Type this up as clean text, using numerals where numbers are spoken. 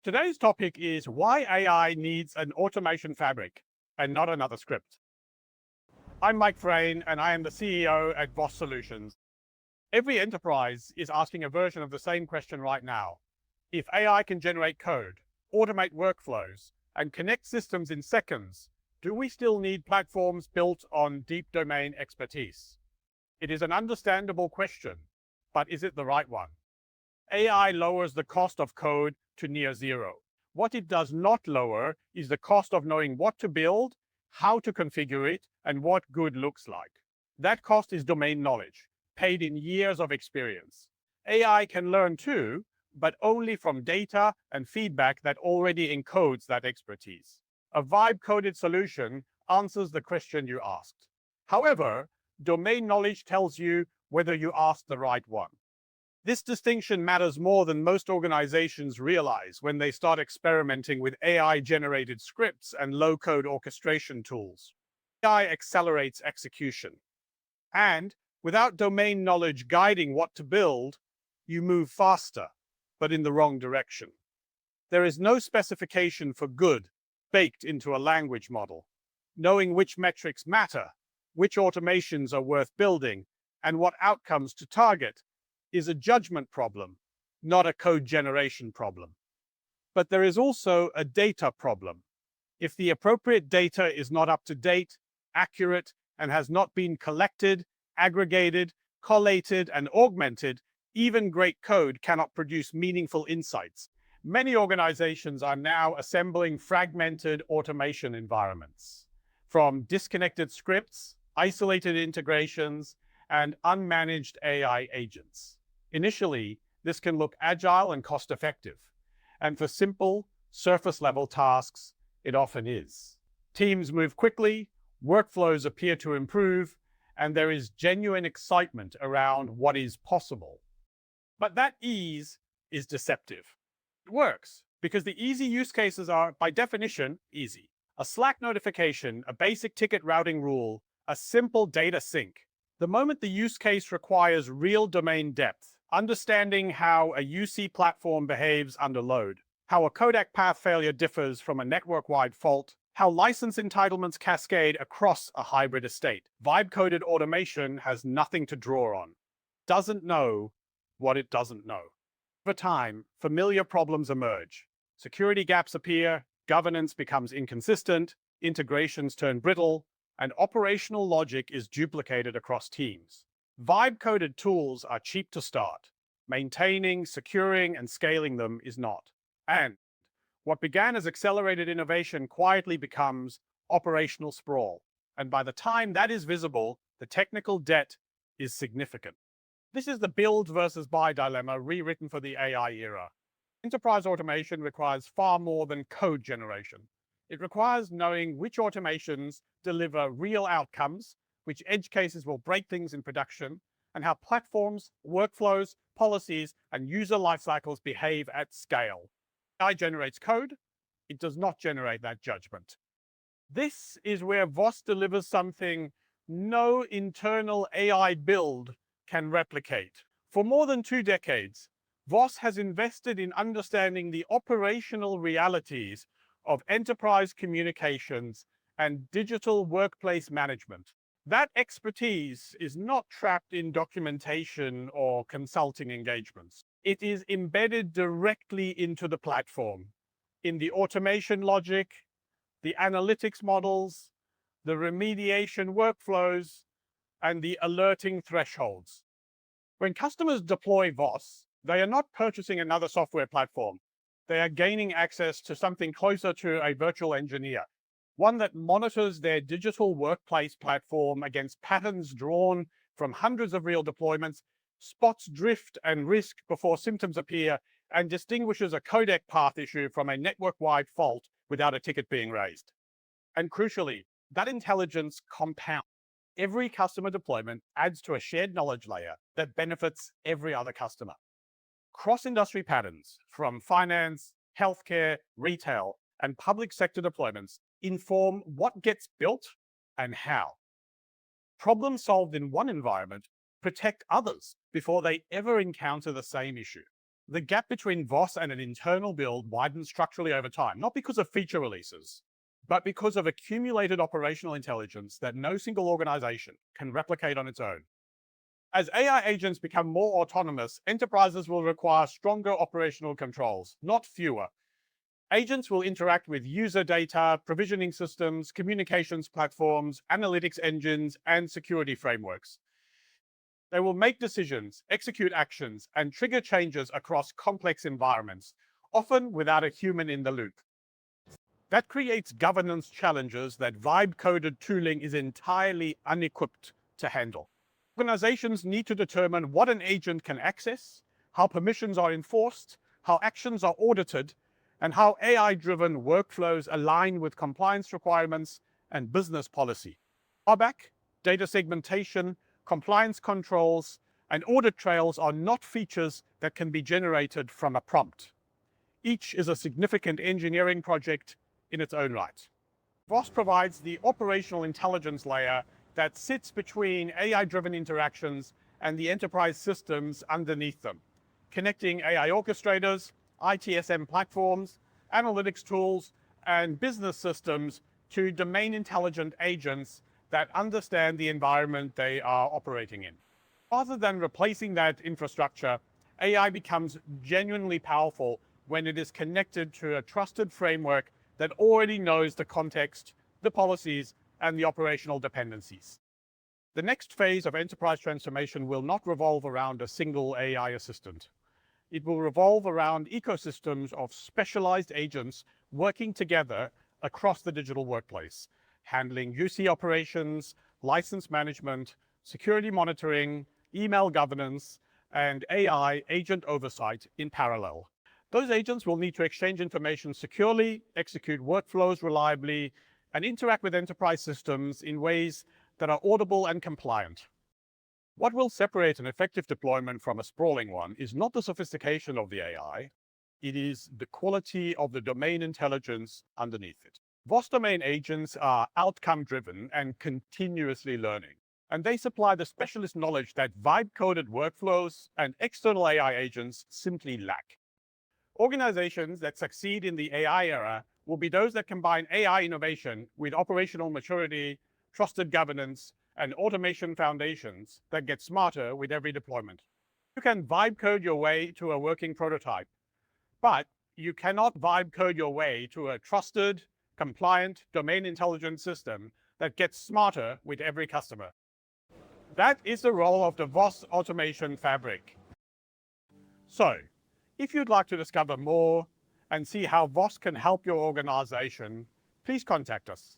Today's topic is why AI needs an automation fabric and not another script. I'm Mike Frayne, and I am the CEO at VOSS Solutions. Every enterprise is asking a version of the same question right now. If AI can generate code, automate workflows, and connect systems in seconds, do we still need platforms built on deep domain expertise? It is an understandable question, but is it the right one? AI lowers the cost of code to near zero. What it does not lower is the cost of knowing what to build, how to configure it, and what good looks like. That cost is domain knowledge, paid in years of experience. AI can learn too, but only from data and feedback that already encodes that expertise. A vibe-coded solution answers the question you asked. However, domain knowledge tells you whether you asked the right one. This distinction matters more than most organizations realize when they start experimenting with AI-generated scripts and low-code orchestration tools. AI accelerates execution. And without domain knowledge guiding what to build, you move faster, but in the wrong direction. There is no specification for good baked into a language model. Knowing which metrics matter, which automations are worth building, and what outcomes to target is a judgment problem, not a code generation problem. But there is also a data problem. If the appropriate data is not up to date, accurate, and has not been collected, aggregated, collated, and augmented, even great code cannot produce meaningful insights. Many organizations are now assembling fragmented automation environments, from disconnected scripts, isolated integrations, and unmanaged AI agents. Initially, this can look agile and cost-effective, and for simple, surface-level tasks, it often is. Teams move quickly, workflows appear to improve, and there is genuine excitement around what is possible. But that ease is deceptive. It works because the easy use cases are, by definition, easy. A Slack notification, a basic ticket routing rule, a simple data sync. The moment the use case requires real domain depth, understanding how a UC platform behaves under load, how a codec path failure differs from a network-wide fault, how license entitlements cascade across a hybrid estate, vibe-coded automation has nothing to draw on. Doesn't know what it doesn't know. Over time, familiar problems emerge. Security gaps appear, governance becomes inconsistent, integrations turn brittle, and operational logic is duplicated across teams. Vibe-coded tools are cheap to start. Maintaining, securing, and scaling them is not. And what began as accelerated innovation quietly becomes operational sprawl. And by the time that is visible, the technical debt is significant. This is the build versus buy dilemma rewritten for the AI era. Enterprise automation requires far more than code generation. It requires knowing which automations deliver real outcomes, which edge cases will break things in production, and how platforms, workflows, policies, and user lifecycles behave at scale. AI generates code. It does not generate that judgment. This is where VOSS delivers something no internal AI build can replicate. For more than 2 decades, VOSS has invested in understanding the operational realities of enterprise communications and digital workplace management. That expertise is not trapped in documentation or consulting engagements. It is embedded directly into the platform, in the automation logic, the analytics models, the remediation workflows, and the alerting thresholds. When customers deploy VOSS, they are not purchasing another software platform. They are gaining access to something closer to a virtual engineer, one that monitors their digital workplace platform against patterns drawn from hundreds of real deployments, spots drift and risk before symptoms appear, and distinguishes a codec path issue from a network-wide fault without a ticket being raised. And crucially, that intelligence compounds. Every customer deployment adds to a shared knowledge layer that benefits every other customer. Cross-industry patterns from finance, healthcare, retail, and public sector deployments inform what gets built and how. Problems solved in one environment protect others before they ever encounter the same issue. The gap between VOSS and an internal build widens structurally over time, not because of feature releases, but because of accumulated operational intelligence that no single organization can replicate on its own. As AI agents become more autonomous, enterprises will require stronger operational controls, not fewer. Agents will interact with user data, provisioning systems, communications platforms, analytics engines, and security frameworks. They will make decisions, execute actions, and trigger changes across complex environments, often without a human in the loop. That creates governance challenges that vibe-coded tooling is entirely unequipped to handle. Organizations need to determine what an agent can access, how permissions are enforced, how actions are audited, and how AI-driven workflows align with compliance requirements and business policy. RBAC, data segmentation, compliance controls, and audit trails are not features that can be generated from a prompt. Each is a significant engineering project in its own right. VOSS provides the operational intelligence layer that sits between AI-driven interactions and the enterprise systems underneath them, connecting AI orchestrators, ITSM platforms, analytics tools, and business systems to domain-intelligent agents that understand the environment they are operating in. Rather than replacing that infrastructure, AI becomes genuinely powerful when it is connected to a trusted framework that already knows the context, the policies, and the operational dependencies. The next phase of enterprise transformation will not revolve around a single AI assistant. It will revolve around ecosystems of specialized agents working together across the digital workplace, handling UC operations, license management, security monitoring, email governance, and AI agent oversight in parallel. Those agents will need to exchange information securely, execute workflows reliably, and interact with enterprise systems in ways that are audible and compliant. What will separate an effective deployment from a sprawling one is not the sophistication of the AI, it is the quality of the domain intelligence underneath it. VOSS domain agents are outcome-driven and continuously learning, and they supply the specialist knowledge that vibe-coded workflows and external AI agents simply lack. Organizations that succeed in the AI era will be those that combine AI innovation with operational maturity, trusted governance, and automation foundations that get smarter with every deployment. You can vibe code your way to a working prototype, but you cannot vibe code your way to a trusted, compliant, domain intelligent system that gets smarter with every customer. That is the role of the VOSS automation fabric. So, if you'd like to discover more and see how VOSS can help your organization, please contact us.